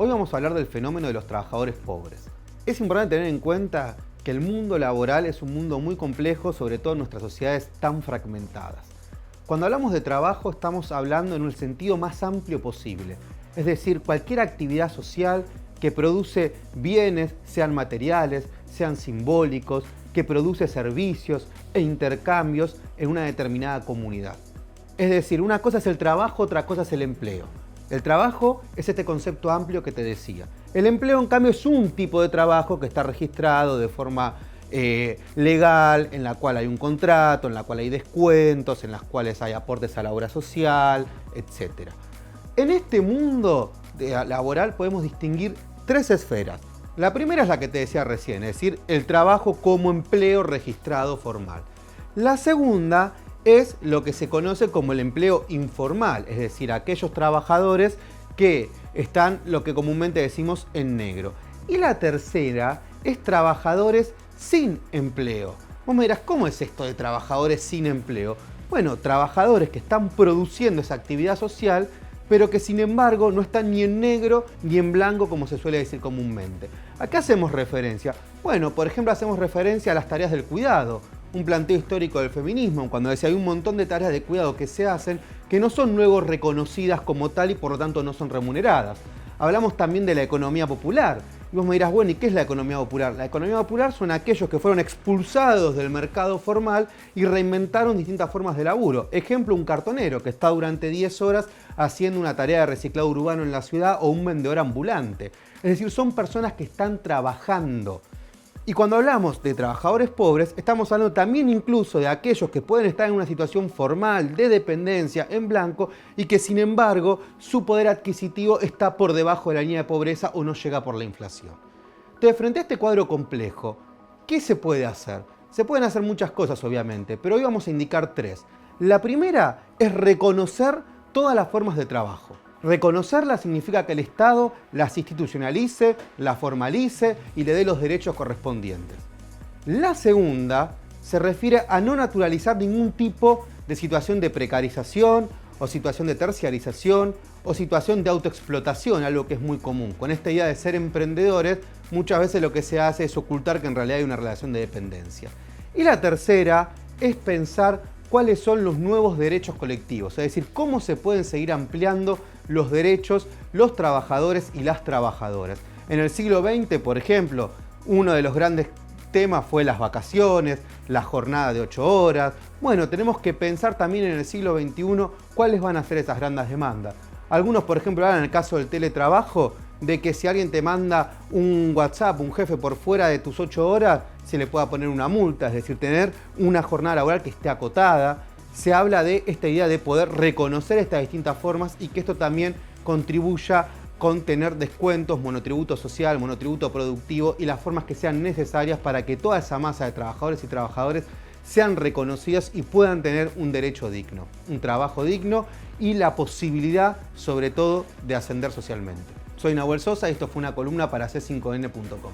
Hoy vamos a hablar del fenómeno de los trabajadores pobres. Es importante tener en cuenta que el mundo laboral es un mundo muy complejo, sobre todo en nuestras sociedades tan fragmentadas. Cuando hablamos de trabajo estamos hablando en el sentido más amplio posible, es decir, cualquier actividad social que produce bienes, sean materiales, sean simbólicos, que produce servicios e intercambios en una determinada comunidad. Es decir, una cosa es el trabajo, otra cosa es el empleo. El trabajo es este concepto amplio que te decía. El empleo, en cambio, es un tipo de trabajo que está registrado de forma legal, en la cual hay un contrato, en la cual hay descuentos, en las cuales hay aportes a la obra social, etc. En este mundo laboral podemos distinguir tres esferas. La primera es la que te decía recién, es decir, el trabajo como empleo registrado formal. La segunda es lo que se conoce como el empleo informal, es decir, aquellos trabajadores que están lo que comúnmente decimos en negro. Y la tercera es trabajadores sin empleo. Vos me dirás, ¿cómo es esto de trabajadores sin empleo? Bueno, trabajadores que están produciendo esa actividad social, pero que sin embargo no están ni en negro ni en blanco como se suele decir comúnmente. ¿A qué hacemos referencia? Bueno, por ejemplo, hacemos referencia a las tareas del cuidado. Un planteo histórico del feminismo, cuando decía hay un montón de tareas de cuidado que se hacen que no son luego reconocidas como tal y por lo tanto no son remuneradas. Hablamos también de la economía popular. Y vos me dirás, bueno, ¿y qué es la economía popular? La economía popular son aquellos que fueron expulsados del mercado formal y reinventaron distintas formas de laburo. Ejemplo, un cartonero que está durante 10 horas haciendo una tarea de reciclado urbano en la ciudad o un vendedor ambulante. Es decir, son personas que están trabajando. Y cuando hablamos de trabajadores pobres, estamos hablando también incluso de aquellos que pueden estar en una situación formal de dependencia en blanco y que sin embargo su poder adquisitivo está por debajo de la línea de pobreza o no llega por la inflación. Entonces, frente a este cuadro complejo, ¿qué se puede hacer? Se pueden hacer muchas cosas, obviamente, pero hoy vamos a indicar tres. La primera es reconocer todas las formas de trabajo. Reconocerlas significa que el Estado las institucionalice, las formalice y le dé los derechos correspondientes. La segunda se refiere a no naturalizar ningún tipo de situación de precarización o situación de terciarización o situación de autoexplotación, algo que es muy común. Con esta idea de ser emprendedores, muchas veces lo que se hace es ocultar que en realidad hay una relación de dependencia. Y la tercera es pensar cuáles son los nuevos derechos colectivos, es decir, cómo se pueden seguir ampliando los derechos, los trabajadores y las trabajadoras. En el siglo XX, por ejemplo, uno de los grandes temas fue las vacaciones, la jornada de 8 horas. Bueno, tenemos que pensar también en el siglo XXI cuáles van a ser esas grandes demandas. Algunos, por ejemplo, hablan en el caso del teletrabajo, de que si alguien te manda un WhatsApp, un jefe por fuera de tus 8 horas, se le pueda poner una multa, es decir, tener una jornada laboral que esté acotada. Se habla de esta idea de poder reconocer estas distintas formas y que esto también contribuya con tener descuentos, monotributo social, monotributo productivo y las formas que sean necesarias para que toda esa masa de trabajadores y trabajadores sean reconocidas y puedan tener un derecho digno, un trabajo digno y la posibilidad, sobre todo, de ascender socialmente. Soy Nahuel Sosa y esto fue una columna para C5N.com.